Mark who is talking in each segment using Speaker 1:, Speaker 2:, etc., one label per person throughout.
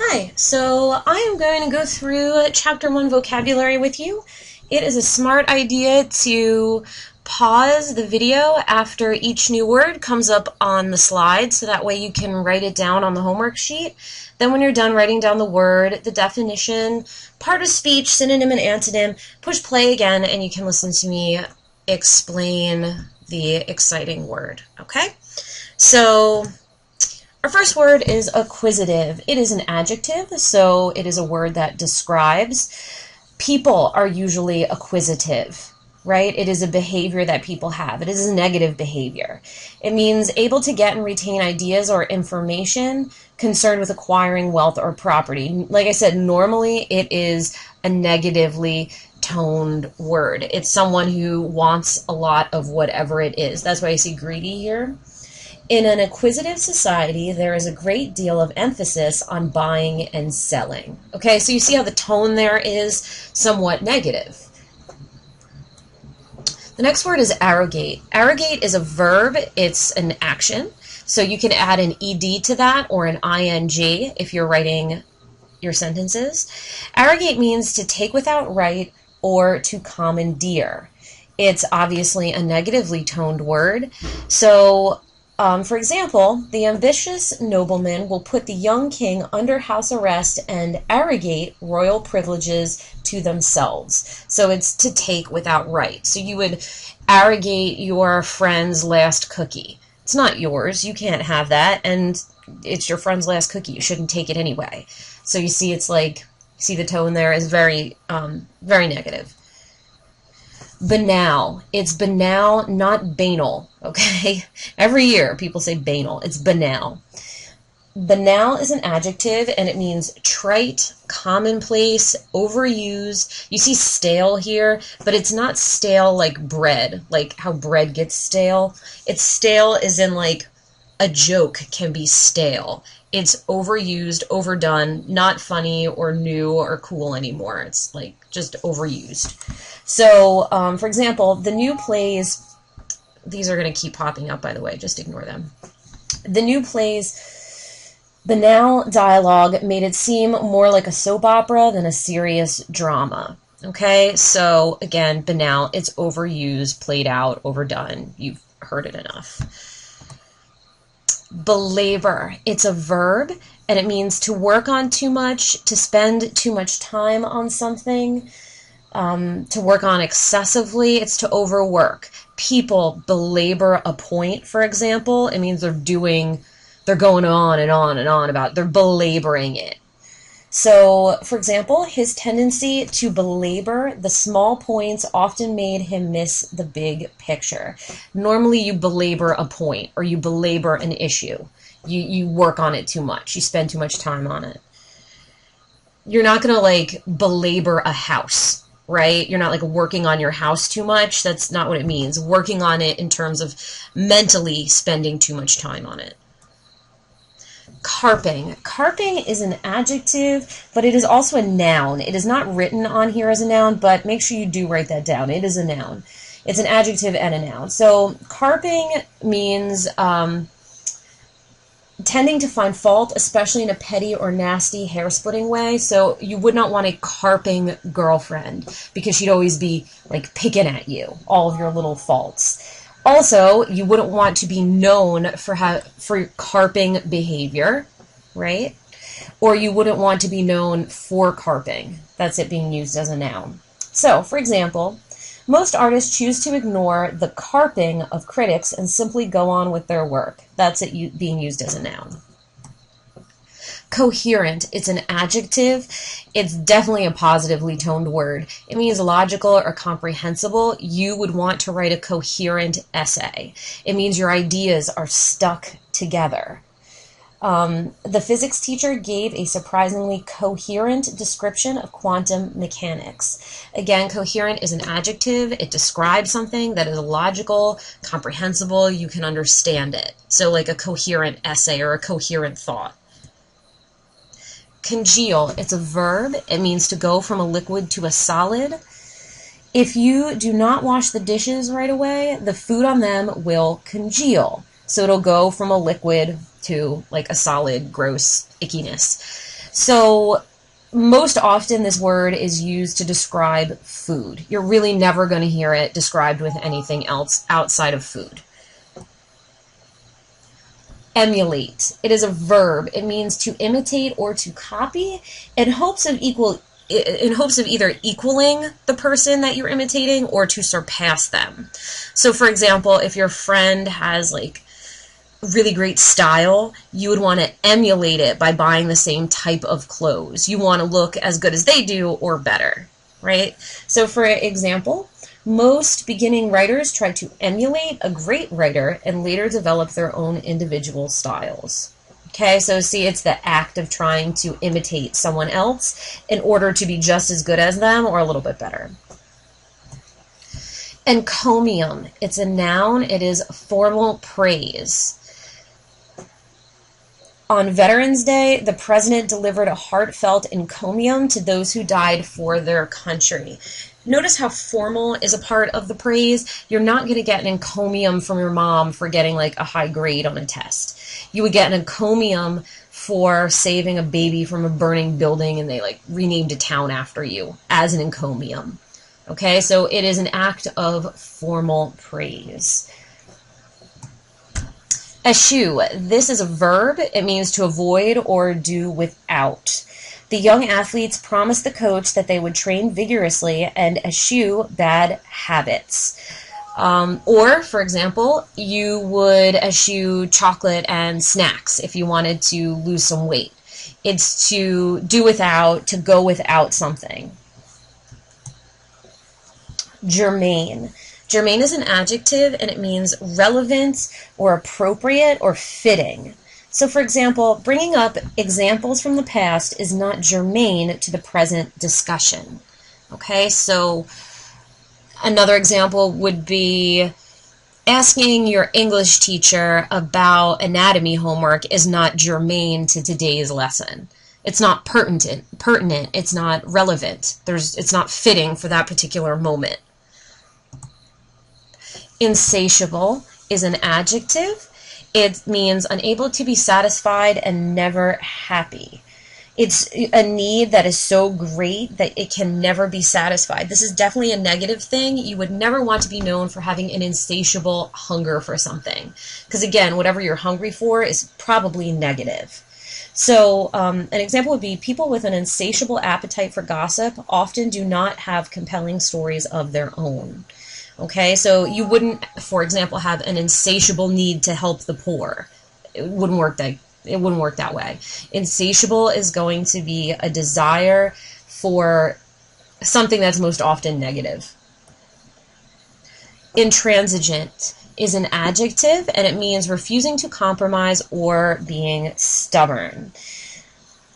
Speaker 1: Hi, so I am going to go through Chapter 1 vocabulary with you. It is a smart idea to pause the video after each new word comes up on the slide, so that way you can write it down on the homework sheet. Then when you're done writing down the word, the definition, part of speech, synonym and antonym, push play again and you can listen to me explain the exciting word, okay? So our first word is acquisitive. It is an adjective, so it is a word that describes. People are usually acquisitive, right? It is a behavior that people have. It is a negative behavior. It means able to get and retain ideas or information concerned with acquiring wealth or property. Like I said, normally it is a negatively toned word. It's someone who wants a lot of whatever it is. That's why I see greedy here. In an acquisitive society, there is a great deal of emphasis on buying and selling. Okay, so you see how the tone there is somewhat negative. The next word is arrogate. Arrogate is a verb. It's an action. So you can add an ed to that or an ing if you're writing your sentences. Arrogate means to take without right or to commandeer. It's obviously a negatively toned word. So for example, the ambitious nobleman will put the young king under house arrest and arrogate royal privileges to themselves. So it's to take without right. So you would arrogate your friend's last cookie. It's not yours. You can't have that. And it's your friend's last cookie. You shouldn't take it anyway. So you see, it's like, see the tone there is very, very negative. Banal. It's banal, not banal, okay? Every year people say banal. It's banal. Banal is an adjective and it means trite, commonplace, overused. You see stale here, but it's not stale like bread, like how bread gets stale. It's stale as in like a joke can be stale. It's overused, overdone, not funny or new or cool anymore. It's like just overused. So, for example, the new plays, these are going to keep popping up, by the way, just ignore them. The new plays, banal dialogue made it seem more like a soap opera than a serious drama. Okay, so again, banal, it's overused, played out, overdone. You've heard it enough. Belabor, it's a verb, and it means to work on too much, to spend too much time on something. To work on excessively, it's to overwork. People belabor a point, for example. It means they're going on and on and on about it. They're belaboring it. So, for example, his tendency to belabor the small points often made him miss the big picture. Normally you belabor a point or you belabor an issue. You work on it too much. You spend too much time on it. You're not going to like belabor a house. Right? You're not like working on your house too much. That's not what it means. Working on it in terms of mentally spending too much time on it. Carping. Carping is an adjective, but it is also a noun. It is not written on here as a noun, but make sure you do write that down. It is a noun. It's an adjective and a noun. So carping means tending to find fault, especially in a petty or nasty hair-splitting way. So you would not want a carping girlfriend because she'd always be like picking at you, all of your little faults. Also, you wouldn't want to be known for carping behavior, right? Or you wouldn't want to be known for carping. That's it being used as a noun. So, for example, most artists choose to ignore the carping of critics and simply go on with their work. That's it being used as a noun. Coherent, it's an adjective. It's definitely a positively toned word. It means logical or comprehensible. You would want to write a coherent essay. It means your ideas are stuck together. The physics teacher gave a surprisingly coherent description of quantum mechanics. Again, coherent is an adjective. It describes something that is logical, comprehensible. You can understand it. So like a coherent essay or a coherent thought. Congeal, it's a verb. It means to go from a liquid to a solid. If you do not wash the dishes right away, the food on them will congeal. So it'll go from a liquid to like a solid, gross ickiness. So most often this word is used to describe food. You're really never going to hear it described with anything else outside of food. Emulate. It is a verb. It means to imitate or to copy in hopes of either equaling the person that you're imitating or to surpass them. So for example, if your friend has like really great style, you would want to emulate it by buying the same type of clothes. You want to look as good as they do or better, right? So for example, most beginning writers try to emulate a great writer and later develop their own individual styles. Okay, so see, it's the act of trying to imitate someone else in order to be just as good as them or a little bit better. Encomium. It's a noun. It is formal praise. On Veterans Day, the president delivered a heartfelt encomium to those who died for their country. Notice how formal is a part of the praise. You're not going to get an encomium from your mom for getting like a high grade on a test. You would get an encomium for saving a baby from a burning building and they like renamed a town after you as an encomium. Okay, so it is an act of formal praise. Eschew. This is a verb. It means to avoid or do without. The young athletes promised the coach that they would train vigorously and eschew bad habits. Or, for example, you would eschew chocolate and snacks if you wanted to lose some weight. It's to do without, to go without something. Germane. Germane is an adjective and it means relevant or appropriate or fitting. So for example, bringing up examples from the past is not germane to the present discussion. Okay, so another example would be asking your English teacher about anatomy homework is not germane to today's lesson. It's not pertinent, it's not relevant. It's not fitting for that particular moment. Insatiable is an adjective. It means unable to be satisfied and never happy. It's a need that is so great that it can never be satisfied. This is definitely a negative thing. You would never want to be known for having an insatiable hunger for something. Because again, whatever you're hungry for is probably negative. So an example would be people with an insatiable appetite for gossip often do not have compelling stories of their own. Okay, so you wouldn't, for example, have an insatiable need to help the poor. It wouldn't work that way. Insatiable is going to be a desire for something that's most often negative. Intransigent is an adjective, and it means refusing to compromise or being stubborn.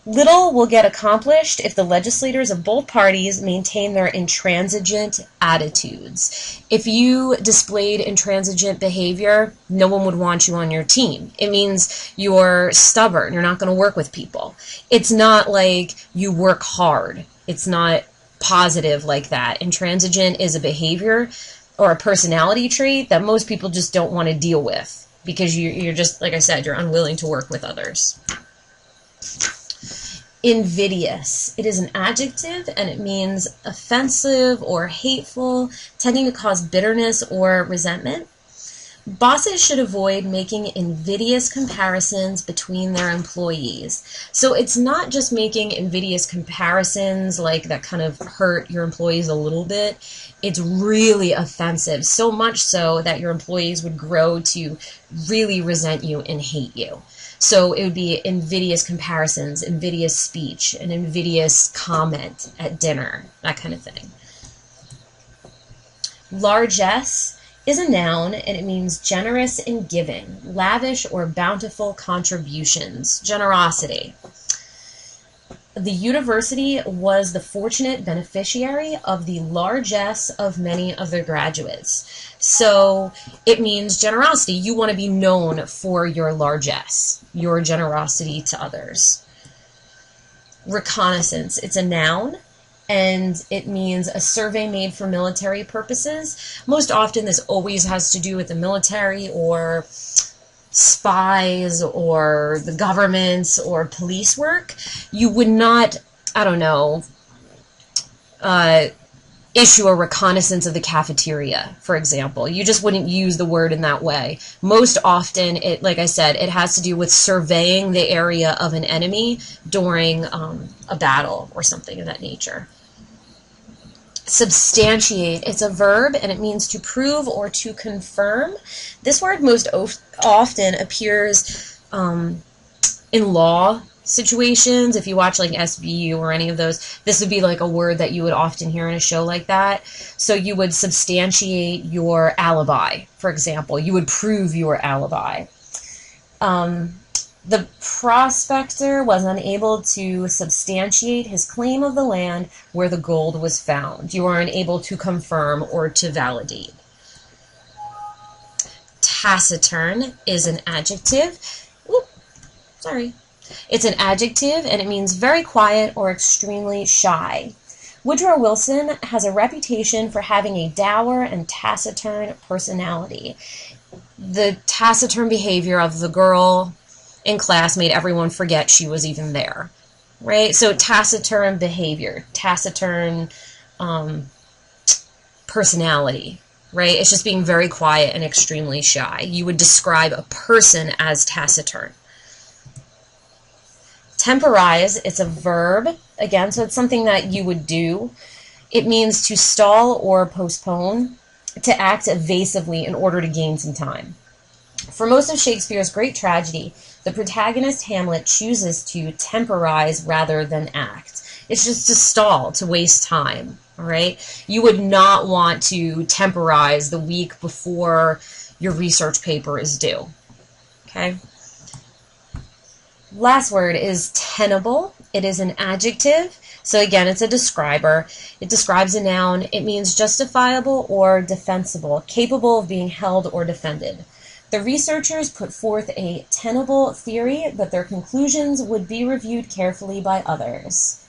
Speaker 1: Little will get accomplished if the legislators of both parties maintain their intransigent attitudes. If you displayed intransigent behavior, no one would want you on your team. It means you're stubborn. You're not going to work with people. It's not like you work hard. It's not positive like that. Intransigent is a behavior or a personality trait that most people just don't want to deal with because you're just, like I said, you're unwilling to work with others. Invidious. It is an adjective and it means offensive or hateful, tending to cause bitterness or resentment. Bosses should avoid making invidious comparisons between their employees. So it's not just making invidious comparisons like that kind of hurt your employees a little bit. It's really offensive, so much so that your employees would grow to really resent you and hate you. So it would be invidious comparisons, invidious speech, an invidious comment at dinner, that kind of thing. Largesse is a noun, and it means generous in giving, lavish or bountiful contributions, generosity. The university was the fortunate beneficiary of the largesse of many of their graduates. So it means generosity. You want to be known for your largesse, your generosity to others. Reconnaissance. It's a noun, and it means a survey made for military purposes. Most often this always has to do with the military or spies or the government's or police work, you would not, I don't know, issue a reconnaissance of the cafeteria, for example. You just wouldn't use the word in that way. Most often, it, like I said, it has to do with surveying the area of an enemy during a battle or something of that nature. Substantiate, it's a verb and it means to prove or to confirm. This word most often appears in law situations. If you watch like SVU or any of those, this would be like a word that you would often hear in a show like that. So you would substantiate your alibi, for example. You would prove your alibi. The prospector was unable to substantiate his claim of the land where the gold was found. You are unable to confirm or to validate. Taciturn is an adjective. It's an adjective and it means very quiet or extremely shy. Woodrow Wilson has a reputation for having a dour and taciturn personality. The taciturn behavior of the girl in class made everyone forget she was even there, right? So taciturn behavior, taciturn personality, right? It's just being very quiet and extremely shy. You would describe a person as taciturn. Temporize, it's a verb, again, so it's something that you would do. It means to stall or postpone, to act evasively in order to gain some time. For most of Shakespeare's great tragedy, the protagonist Hamlet chooses to temporize rather than act. It's just to stall, to waste time, all right? You would not want to temporize the week before your research paper is due, okay? Last word is tenable. It is an adjective. So again, it's a describer. It describes a noun. It means justifiable or defensible, capable of being held or defended. The researchers put forth a tenable theory, but their conclusions would be reviewed carefully by others.